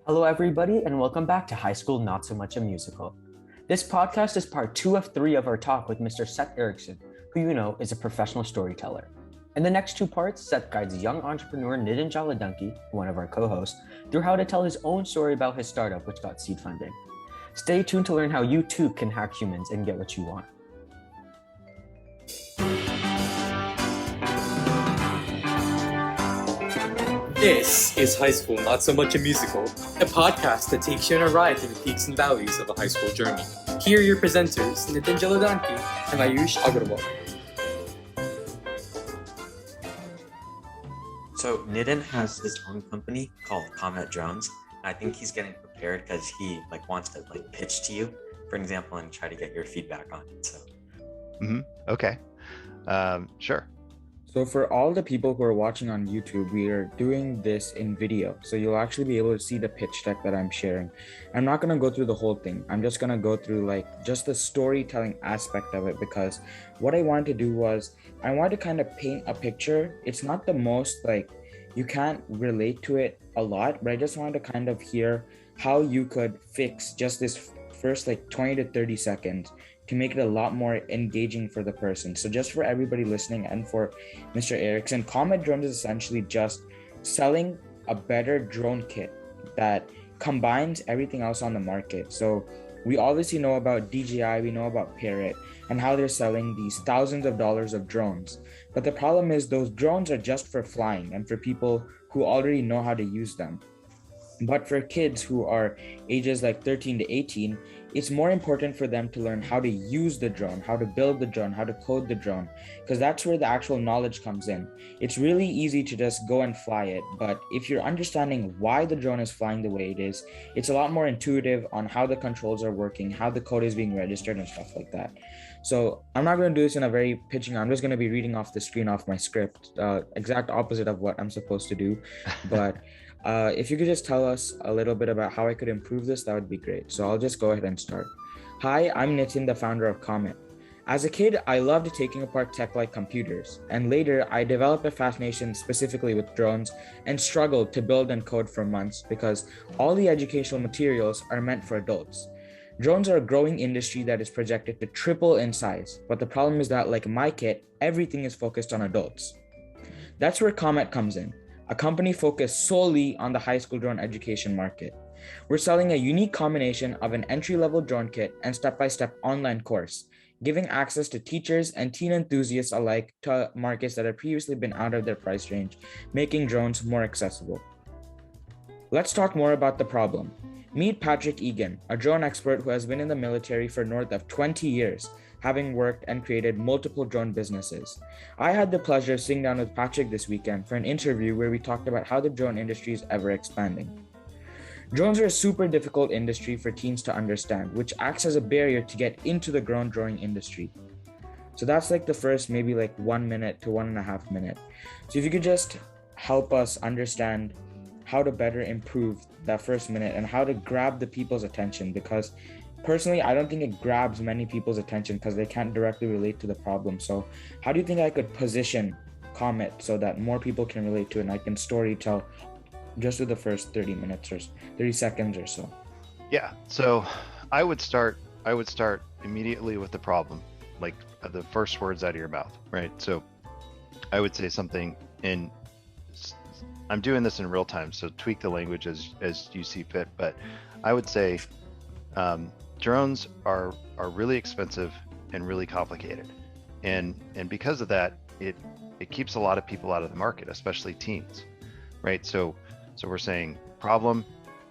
Hello, everybody, and welcome back to High School Not So Much a Musical. This podcast is part 2 of 3 of our talk with Mr. Seth Erickson, who you know is a professional storyteller. In the next 2 parts, Seth guides young entrepreneur Nitin Jaladanki, one of our co-hosts, through how to tell his own story about his startup, which got seed funding. Stay tuned to learn how you too can hack humans and get what you want. This is High School Not So Much a Musical, a podcast that takes you on a ride through the peaks and valleys of a high school journey. Here are your presenters, Nitin Jaladanki and Ayush Agarwal. So Nitin has his own company called Comet Drones. I think he's getting prepared because he wants to pitch to you, for example, and try to get your feedback on it. So. Okay. Sure. So for all the people who are watching on YouTube, we are doing this in video. So you'll actually be able to see the pitch deck that I'm sharing. I'm not going to go through the whole thing. I'm just going to go through just the storytelling aspect of it, because what I wanted to do was I wanted to kind of paint a picture. It's not the most you can't relate to it a lot, but I just wanted to kind of hear how you could fix just this first 20 to 30 seconds to make it a lot more engaging for the person. So just for everybody listening and for Mr. Erickson, Comet Drones is essentially just selling a better drone kit that combines everything else on the market. So we obviously know about DJI, we know about Parrot, and how they're selling these thousands of dollars of drones. But the problem is those drones are just for flying and for people who already know how to use them. But for kids who are ages 13 to 18, it's more important for them to learn how to use the drone, how to build the drone, how to code the drone, because that's where the actual knowledge comes in. It's really easy to just go and fly it, but if you're understanding why the drone is flying the way it is, it's a lot more intuitive on how the controls are working, how the code is being registered and stuff like that. So I'm not going to do this in a very pitching. I'm just going to be reading off the screen off my script, exact opposite of what I'm supposed to do. But if you could just tell us a little bit about how I could improve this, that would be great. So I'll just go ahead and start. Hi, I'm Nitin, the founder of Comet. As a kid, I loved taking apart tech like computers, and later I developed a fascination specifically with drones and struggled to build and code for months because all the educational materials are meant for adults. Drones are a growing industry that is projected to triple in size, but the problem is that, like my kit, everything is focused on adults. That's where Comet comes in, a company focused solely on the high school drone education market. We're selling a unique combination of an entry-level drone kit and step-by-step online course, giving access to teachers and teen enthusiasts alike to markets that have previously been out of their price range, making drones more accessible. Let's talk more about the problem. Meet Patrick Egan, a drone expert who has been in the military for north of 20 years, having worked and created multiple drone businesses. I had the pleasure of sitting down with Patrick this weekend for an interview where we talked about how the drone industry is ever expanding. Drones are a super difficult industry for teens to understand, which acts as a barrier to get into the drone drawing industry. So that's the first maybe 1 minute to 1.5 minutes. So if you could just help us understand how to better improve that first minute and how to grab the people's attention, because personally, I don't think it grabs many people's attention because they can't directly relate to the problem. So how do you think I could position Comet so that more people can relate to it and I can story tell just with the first 30 minutes or 30 seconds or so? Yeah. So I would start immediately with the problem, like the first words out of your mouth, right? So I would say something in, I'm doing this in real time, so tweak the language as you see fit, but I would say drones are really expensive and really complicated. And because of that, it keeps a lot of people out of the market, especially teens, right? So we're saying problem,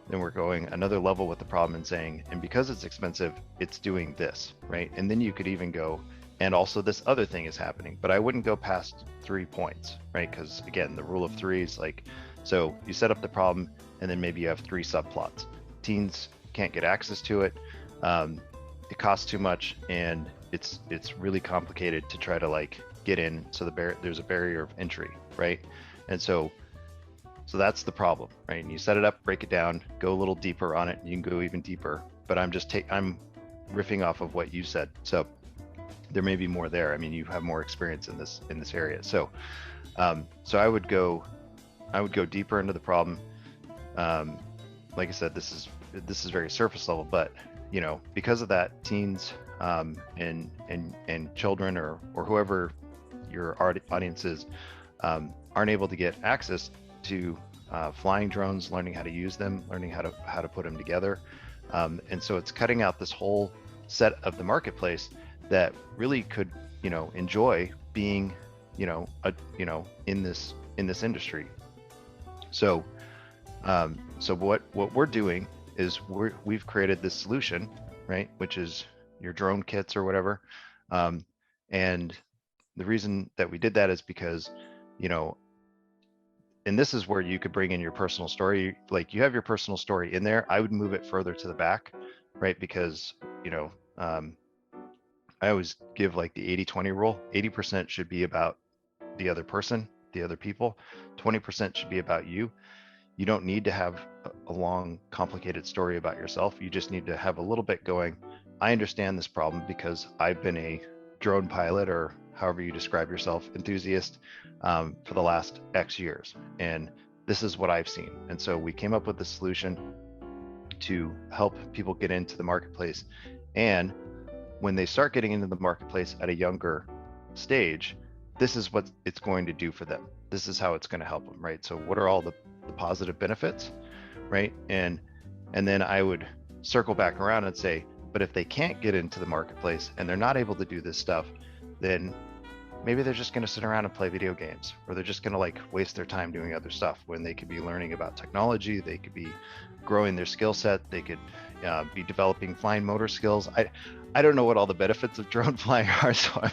then we're going another level with the problem and saying, and because it's expensive, it's doing this, right? And then you could even go, and also this other thing is happening, but I wouldn't go past 3 points, right? Because again, the rule of 3 is so you set up the problem and then maybe you have 3 subplots. Teens can't get access to it. It costs too much and it's really complicated to try to get in. So there's a barrier of entry, right? And so that's the problem, right? And you set it up, break it down, go a little deeper on it. You can go even deeper, but I'm riffing off of what you said. So there may be more there. I mean, you have more experience in this area. So I would go deeper into the problem. like I said, this is very surface level, but because of that, teens and children or whoever your audience is aren't able to get access to flying drones, learning how to use them, learning how to put them together, and so it's cutting out this whole set of the marketplace that really could enjoy being in this industry. So what we're doing is we've created this solution, right, which is your drone kits or whatever, and the reason that we did that is because and this is where you could bring in your personal story. Like, you have your personal story in there. I would move it further to the back, right? Because I always give like the 80-20 rule. 80% should be about the other person, the other people. 20% should be about you. You don't need to have a long, complicated story about yourself. You just need to have a little bit going, I understand this problem because I've been a drone pilot, or however you describe yourself, enthusiast for the last X years. And this is what I've seen. And so we came up with a solution to help people get into the marketplace. And when they start getting into the marketplace at a younger stage, this is what it's going to do for them. This is how it's going to help them, right? So what are all the positive benefits, right? And then I would circle back around and say, but if they can't get into the marketplace and they're not able to do this stuff, then maybe they're just going to sit around and play video games, or they're just going to like waste their time doing other stuff when they could be learning about technology. They could be growing their skill set. They could be developing fine motor skills. I don't know what all the benefits of drone flying are, so I'm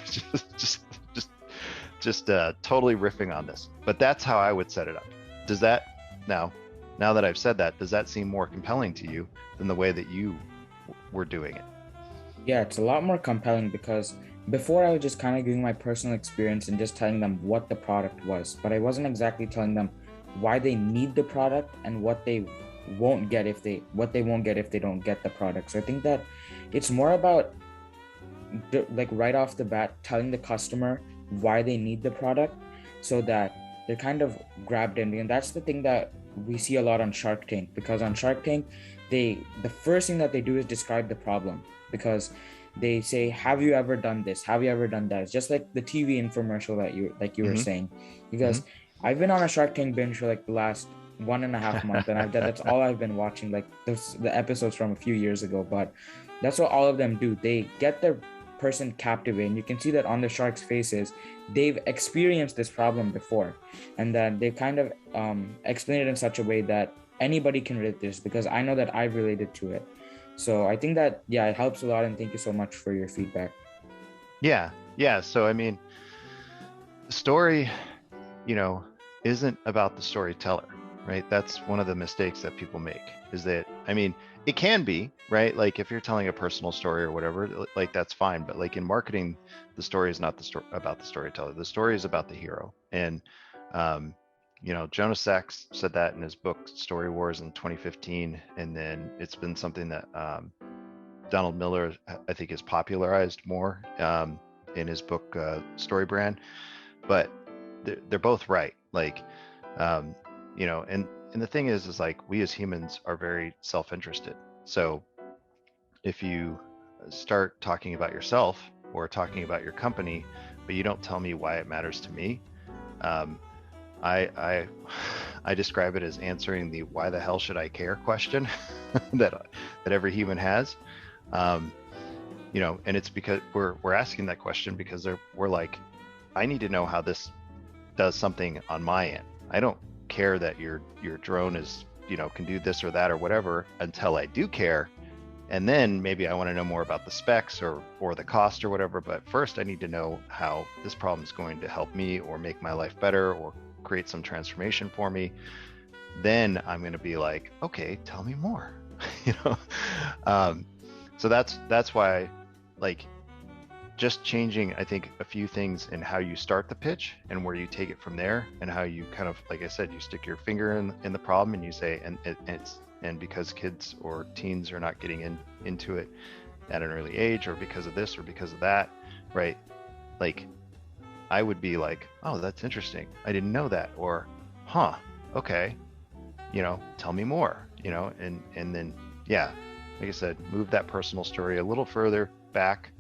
just totally riffing on this, but that's how I would set it up. Does that now that I've said that, does that seem more compelling to you than the way that you were doing it? Yeah, it's a lot more compelling, because before I was just kind of giving my personal experience and just telling them what the product was, but I wasn't exactly telling them why they need the product and what they won't get if they don't get the product. So I think that it's more about like right off the bat telling the customer why they need the product, so that they're kind of grabbed in. And that's the thing that we see a lot on Shark Tank, because on Shark Tank, the first thing that they do is describe the problem, because they say, have you ever done this? Have you ever done that? It's just like the TV infomercial that you were saying, because I've been on a Shark Tank binge for like the last 1.5 months, and that's all I've been watching, like the episodes from a few years ago. But that's what all of them do. They get their person captivated, and you can see that on the sharks' faces. They've experienced this problem before, and that they kind of explain it in such a way that anybody can relate this, because I know that I've related to it. So I think that, yeah, it helps a lot, and thank you so much for your feedback. Yeah. So I mean, the story, isn't about the storyteller, right? That's one of the mistakes that people make, is that, I mean, it can be, right? Like if you're telling a personal story or whatever, like that's fine. But like in marketing, the story is not about the storyteller. The story is about the hero. And, Jonas Sachs said that in his book, Story Wars, in 2015. And then it's been something that Donald Miller, I think, has popularized more in his book, Story Brand. But they're both right. Like, and the thing is like, we as humans are very self-interested. So if you start talking about yourself or talking about your company, but you don't tell me why it matters to me, I describe it as answering the "why the hell should I care" question that every human has. And it's because we're asking that question because we're like, I need to know how this does something on my end. I don't care that your drone is can do this or that or whatever until I do care, and then maybe I want to know more about the specs or the cost or whatever. But first I need to know how this problem is going to help me or make my life better or create some transformation for me. Then I'm going to be like, okay, tell me more. So that's why, like, just changing, I think, a few things in how you start the pitch and where you take it from there, and how you kind of, like I said, you stick your finger in the problem and you say, and because kids or teens are not getting into it at an early age, or because of this or because of that, right? Like, I would be like, oh, that's interesting, I didn't know that, or okay, tell me more, and then, yeah, like I said, move that personal story a little further back,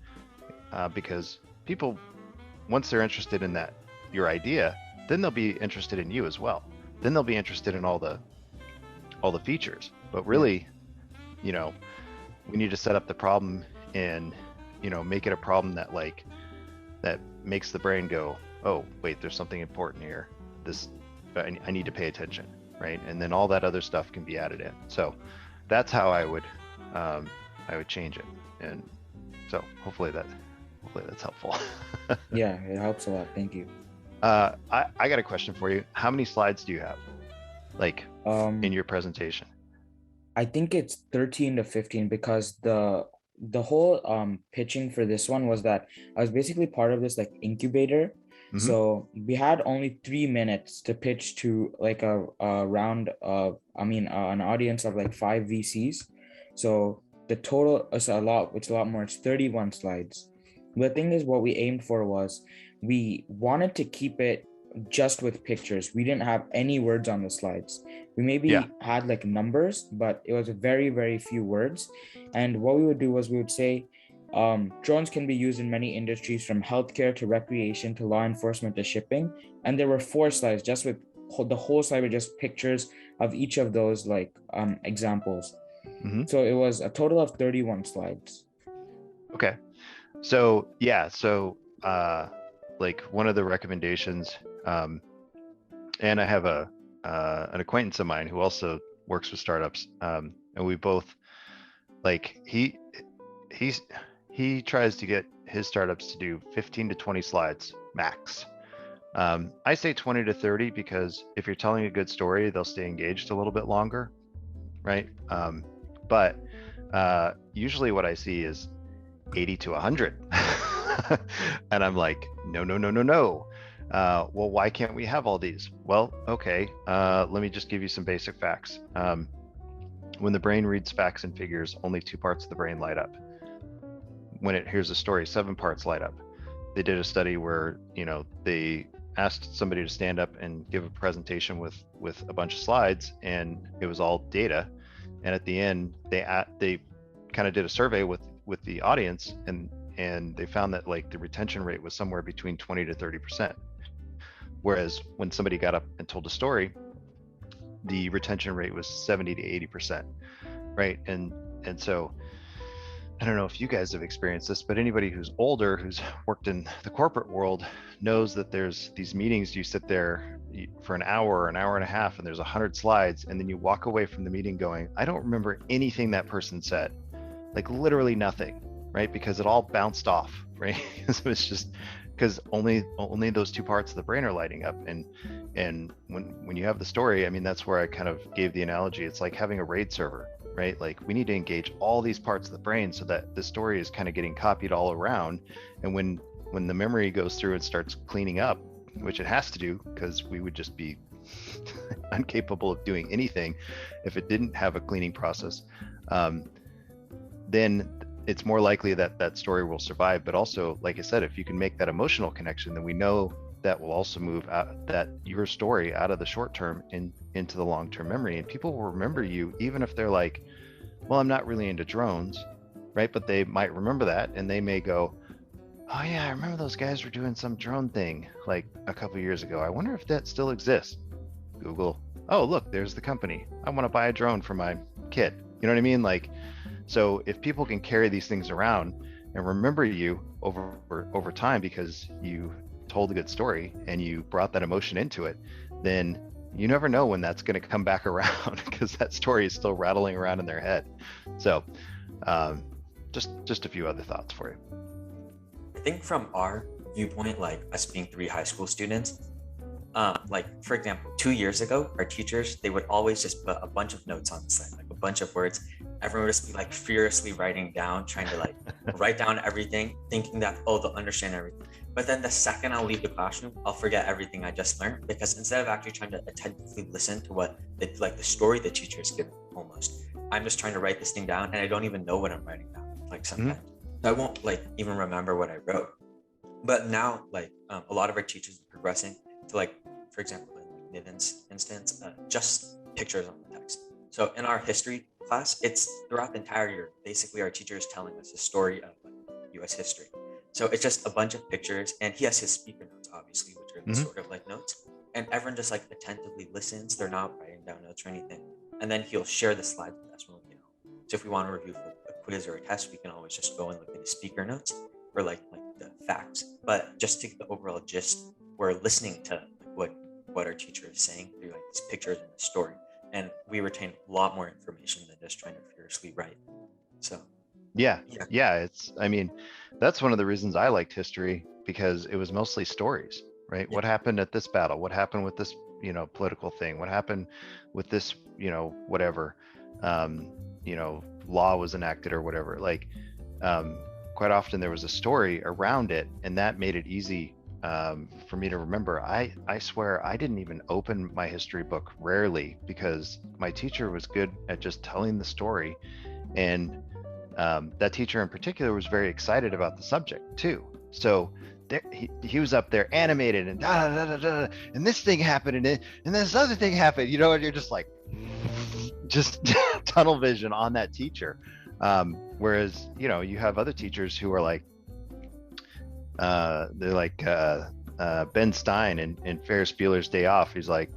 because people, once they're interested in your idea, then they'll be interested in you as well. Then they'll be interested in all the features. But really, we need to set up the problem and, make it a problem that makes the brain go, oh, wait, there's something important here. I need to pay attention, right? And then all that other stuff can be added in. So that's how I would change it. And so hopefully that's helpful. Yeah, it helps a lot. Thank you. I got a question for you. How many slides do you have, in your presentation? I think it's 13 to 15 because the whole pitching for this one was that I was basically part of this like incubator. Mhm. So we had only 3 minutes to pitch to like a round of, an audience of like 5 VCs. So the total is a lot. It's a lot more. It's 31 slides. The thing is, what we aimed for was we wanted to keep it just with pictures. We didn't have any words on the slides. We maybe had like numbers, but it was very, very few words. And what we would do was we would say, drones can be used in many industries, from healthcare to recreation to law enforcement to shipping. And there were 4 slides just with the whole slide with just pictures of each of those examples. Mhm. So it was a total of 31 slides. Okay. So yeah, one of the recommendations, and I have an acquaintance of mine who also works with startups, and we both he tries to get his startups to do 15 to 20 slides max. I say 20 to 30 because if you're telling a good story, they'll stay engaged a little bit longer, right? But usually what I see is 80 to 100. And I'm like, no. Well, why can't we have all these? Well, okay, let me just give you some basic facts. When the brain reads facts and figures, only 2 parts of the brain light up. When it hears a story, 7 parts light up. They did a study where, they asked somebody to stand up and give a presentation with a bunch of slides, and it was all data. And at the end, they kind of did a survey with the audience, and they found that the retention rate was somewhere between 20 to 30%. Whereas when somebody got up and told a story, the retention rate was 70 to 80%, right? And so I don't know if you guys have experienced this, but anybody who's older, who's worked in the corporate world, knows that there's these meetings, you sit there for an hour and a half, and there's 100 slides, and then you walk away from the meeting going, I don't remember anything that person said, literally nothing, right? Because it all bounced off, right? So it's just because only those 2 parts of the brain are lighting up. And when you have the story, that's where I kind of gave the analogy. It's like having a RAID server, right? We need to engage all these parts of the brain so that the story is kind of getting copied all around. And when the memory goes through and starts cleaning up, which it has to do, because we would just be incapable of doing anything if it didn't have a cleaning process, then it's more likely that story will survive. But also, like I said, if you can make that emotional connection, then we know that will also move your story out of the short term into the long-term memory. And people will remember you, even if they're like, well, I'm not really into drones, right? But they might remember that, and they may go, oh yeah, I remember those guys were doing some drone thing a couple of years ago. I wonder if that still exists. Google, oh look, there's the company. I want to buy a drone for my kid. You know what I mean? So if people can carry these things around and remember you over time because you told a good story and you brought that emotion into it, then you never know when that's going to come back around because that story is still rattling around in their head. So just a few other thoughts for you. I think from our viewpoint, us being 3 high school students, for example, 2 years ago, our teachers, they would always just put a bunch of notes on the slide, a bunch of words. Everyone would just be furiously writing down, trying to write down everything, thinking that, oh, they'll understand everything. But then the second I'll leave the classroom, I'll forget everything I just learned, because instead of actually trying to attentively listen to what the story the teacher is giving, almost, I'm just trying to write this thing down, and I don't even know what I'm writing down. Sometimes I won't even remember what I wrote. But now a lot of our teachers are progressing to for example, in Niven's instance, just pictures on the text. So in our history class, it's throughout the entire year. Basically, our teacher is telling us the story of like, U.S. history. So it's just a bunch of pictures, and he has his speaker notes, obviously, which are the Mhm. sort of like notes. And everyone just like attentively listens. They're not writing down notes or anything. And then he'll share the slides with us when we get home. So if we want to review for a quiz or a test, we can always just go and look at his speaker notes for like the facts. But just to get the overall gist, we're listening to like, what our teacher is saying through like these pictures and the story, and we retain a lot more information than just trying to furiously write. So Yeah, yeah, yeah. I mean, that's one of the reasons I liked history, because it was mostly stories, right? yeah, What happened at this battle? What happened with this, political thing? What happened with this, whatever, um, law was enacted or whatever. Like, um, quite often there was a story around it, and that made it easy for me to remember. I swear I didn't even open my history book, rarely, because my teacher was good at just telling the story, and that teacher in particular was very excited about the subject too. So there, he was up there animated and da, da, da, da, da, and this thing happened and this other thing happened, and you're just like, just tunnel vision on that teacher. Whereas, you have other teachers who are like, they're like Ben Stein in Ferris Bueller's Day Off. He's like,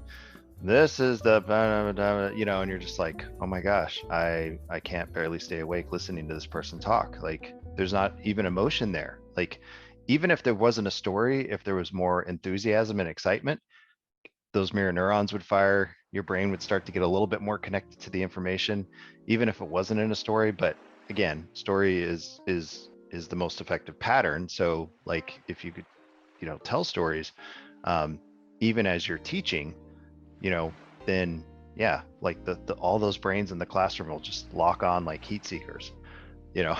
this is the, and you're just like, oh my gosh, I can't barely stay awake listening to this person talk. Like, there's not even emotion there. Like, even if there wasn't a story, if there was more enthusiasm and excitement, those mirror neurons would fire. Your brain would start to get a little bit more connected to the information, even if it wasn't in a story. But again, story is the most effective pattern. So like, if you could, tell stories, even as you're teaching, then yeah, like the all those brains in the classroom will just lock on like heat seekers, you know.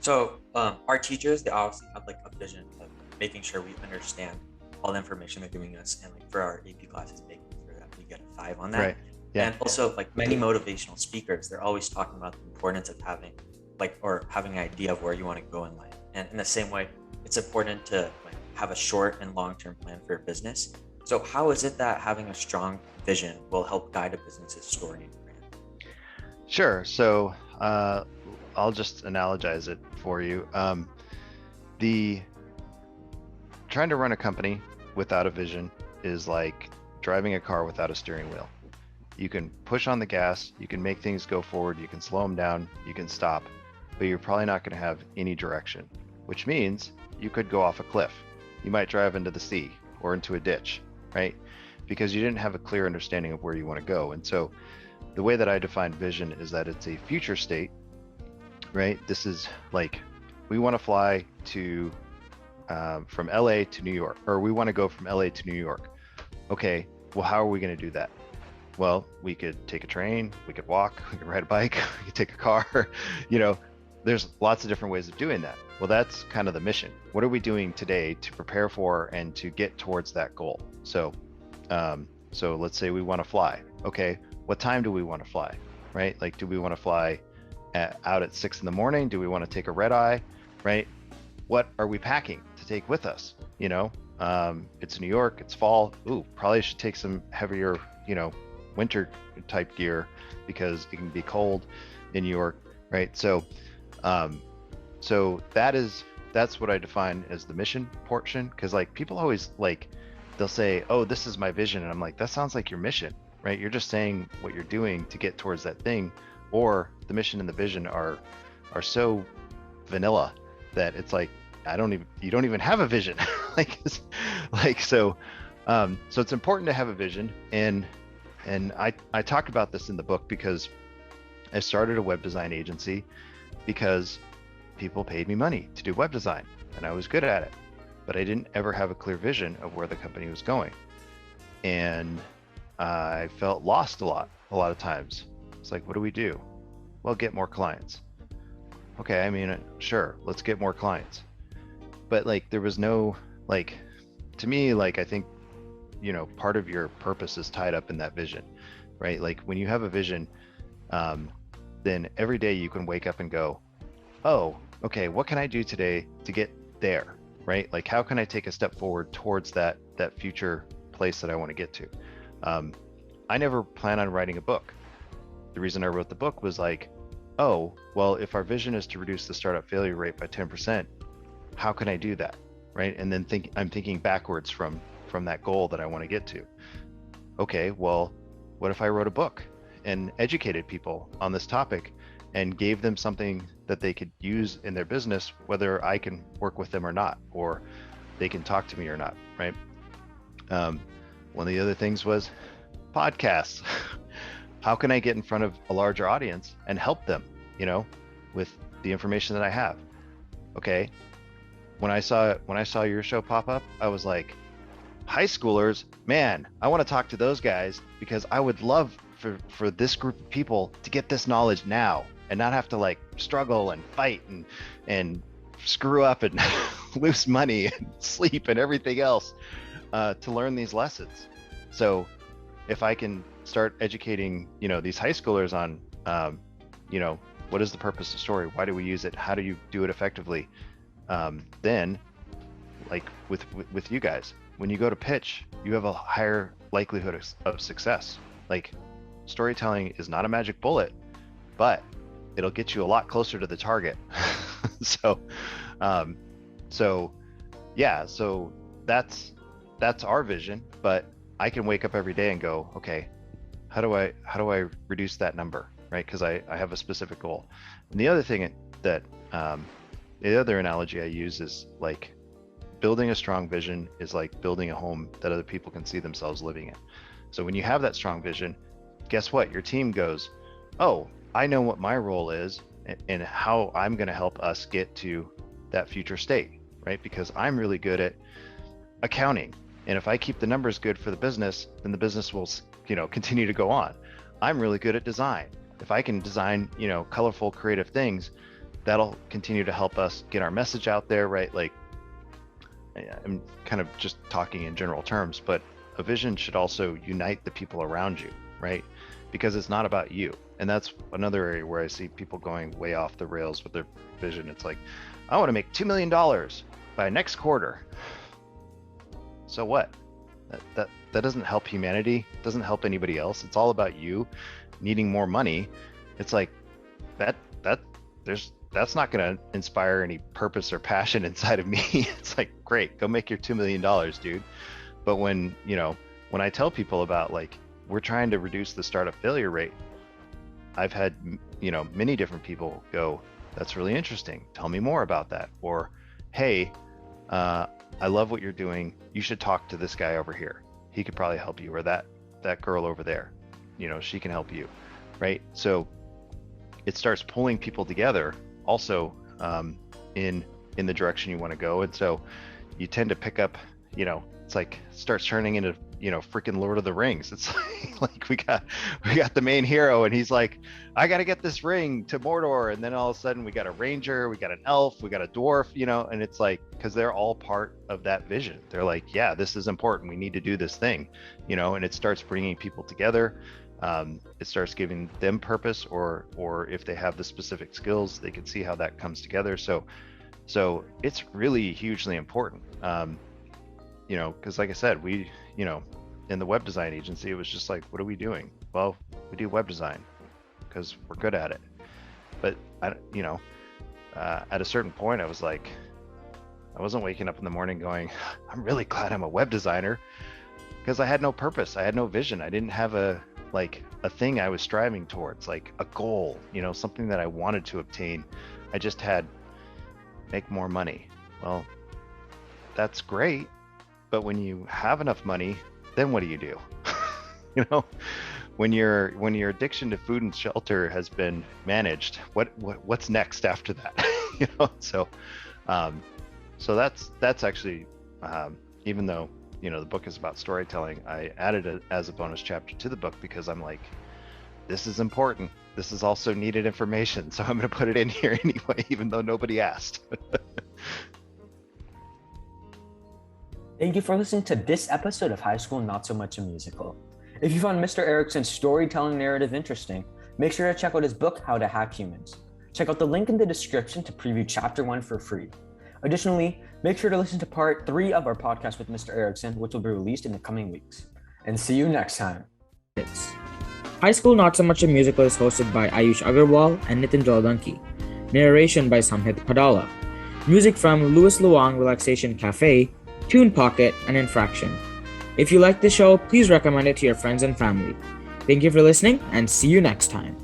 So our teachers, they obviously have like a vision of making sure we understand all the information they're giving us, and like for our AP classes, making sure that we get a 5 on that. Right. Yeah. And also like many motivational speakers, they're always talking about the importance of having an idea of where you want to go in life. And in the same way, it's important to like have a short and long-term plan for your business. So how is it that having a strong vision will help guide a business's story and brand? Sure. So I'll just analogize it for you. The trying to run a company without a vision is like driving a car without a steering wheel. You can push on the gas, you can make things go forward, you can slow them down, you can stop, but you're probably not going to have any direction, which means you could go off a cliff. You might drive into the sea or into a ditch, right? Because you didn't have a clear understanding of where you want to go. And so the way that I define vision is that it's a future state, right? This is like, we want to fly to from LA to New York, or we want to go from LA to New York. Okay, well, how are we going to do that? Well, we could take a train, we could walk, we could ride a bike, we could take a car, there's lots of different ways of doing that. Well, that's kind of the mission. What are we doing today to prepare for and to get towards that goal? So let's say we want to fly. Okay, what time do we want to fly, right? Like, do we want to fly out at 6 a.m? Do we want to take a red eye, right? What are we packing to take with us? It's New York, it's fall. Ooh, probably should take some heavier, winter type gear because it can be cold in New York, right? So that's what I define as the mission portion, because like people always like, they'll say, oh, this is my vision, and I'm like, that sounds like your mission, right? You're just saying what you're doing to get towards that thing, or the mission and the vision are so vanilla that it's like, you don't even have a vision. So it's important to have a vision, and I talk about this in the book because I started a web design agency because people paid me money to do web design, and I was good at it, but I didn't ever have a clear vision of where the company was going, and I felt lost a lot of times. It's like, what do we do? Well, get more clients. Okay, I mean, sure, let's get more clients. But like, there was no, like, to me, like, I think, part of your purpose is tied up in that vision, right? Like, when you have a vision, then every day you can wake up and go, oh, okay, what can I do today to get there, right? Like, how can I take a step forward towards that future place that I want to get to? I never plan on writing a book. The reason I wrote the book was like, oh, well, if our vision is to reduce the startup failure rate by 10%, how can I do that? Right. And then I'm thinking backwards from that goal that I want to get to. Okay, well, what if I wrote a book and educated people on this topic and gave them something that they could use in their business, whether I can work with them or not, or they can talk to me or not, right? One of the other things was podcasts. How can I get in front of a larger audience and help them, with the information that I have? Okay. When I saw your show pop up, I was like, high schoolers, man, I want to talk to those guys, because I would love for this group of people to get this knowledge now and not have to like struggle and fight and screw up and lose money and sleep and everything else to learn these lessons. So if I can start educating, these high schoolers on, what is the purpose of story? Why do we use it? How do you do it effectively? Then like with you guys, when you go to pitch, you have a higher likelihood of success. Like, storytelling is not a magic bullet, but it'll get you a lot closer to the target. So that's our vision. But I can wake up every day and go, okay, how do I reduce that number, right? Because I have a specific goal. And the other thing that the other analogy I use is like, building a strong vision is like building a home that other people can see themselves living in. So when you have that strong vision, guess what? Your team goes, oh, I know what my role is and how I'm going to help us get to that future state, right? Because I'm really good at accounting. And if I keep the numbers good for the business, then the business will, continue to go on. I'm really good at design. If I can design, colorful, creative things, that'll continue to help us get our message out there, right? Like, I'm kind of just talking in general terms, but a vision should also unite the people around you, right? Because it's not about you. And that's another area where I see people going way off the rails with their vision. It's like, I want to make $2 million by next quarter. So what? That doesn't help humanity, doesn't help anybody else. It's all about you needing more money. It's like that's not going to inspire any purpose or passion inside of me. It's like, great, go make your $2 million, dude. But when I tell people about like, we're trying to reduce the startup failure rate, I've had, many different people go, that's really interesting. Tell me more about that. Or, hey, I love what you're doing. You should talk to this guy over here. He could probably help you. Or that girl over there, she can help you. Right. So it starts pulling people together also in the direction you want to go. And so you tend to pick up, it's like starts turning into, freaking Lord of the Rings. It's like we got the main hero and he's like, I got to get this ring to Mordor. And then all of a sudden we got a ranger, we got an elf, we got a dwarf, and it's like, because they're all part of that vision. They're like, yeah, this is important. We need to do this thing, and it starts bringing people together. It starts giving them purpose, or if they have the specific skills, they can see how that comes together. So it's really hugely important. Because like I said, we, in the web design agency, it was just like, what are we doing? Well, we do web design because we're good at it. But at a certain point, I was like, I wasn't waking up in the morning going, I'm really glad I'm a web designer, because I had no purpose. I had no vision. I didn't have a thing I was striving towards, like a goal, something that I wanted to obtain. I just had make more money. Well, that's great. But when you have enough money, then what do you do? When your addiction to food and shelter has been managed, what's next after that? So that's actually, even though the book is about storytelling, I added it as a bonus chapter to the book because I'm like, this is important. This is also needed information, so I'm going to put it in here anyway, even though nobody asked. Thank you for listening to this episode of High School Not So Much a Musical. If you found Mr. Erickson's storytelling narrative interesting, make sure to check out his book, How to Hack Humans. Check out the link in the description to preview Chapter 1 for free. Additionally, make sure to listen to Part 3 of our podcast with Mr. Erickson, which will be released in the coming weeks. And see you next time. High School Not So Much a Musical is hosted by Ayush Agarwal and Nitin Jaladanki. Narration by Samhit Padala. Music from Louis Luang Relaxation Cafe, Tune Pocket, and Infraction. If you like the show, please recommend it to your friends and family. Thank you for listening, and see you next time.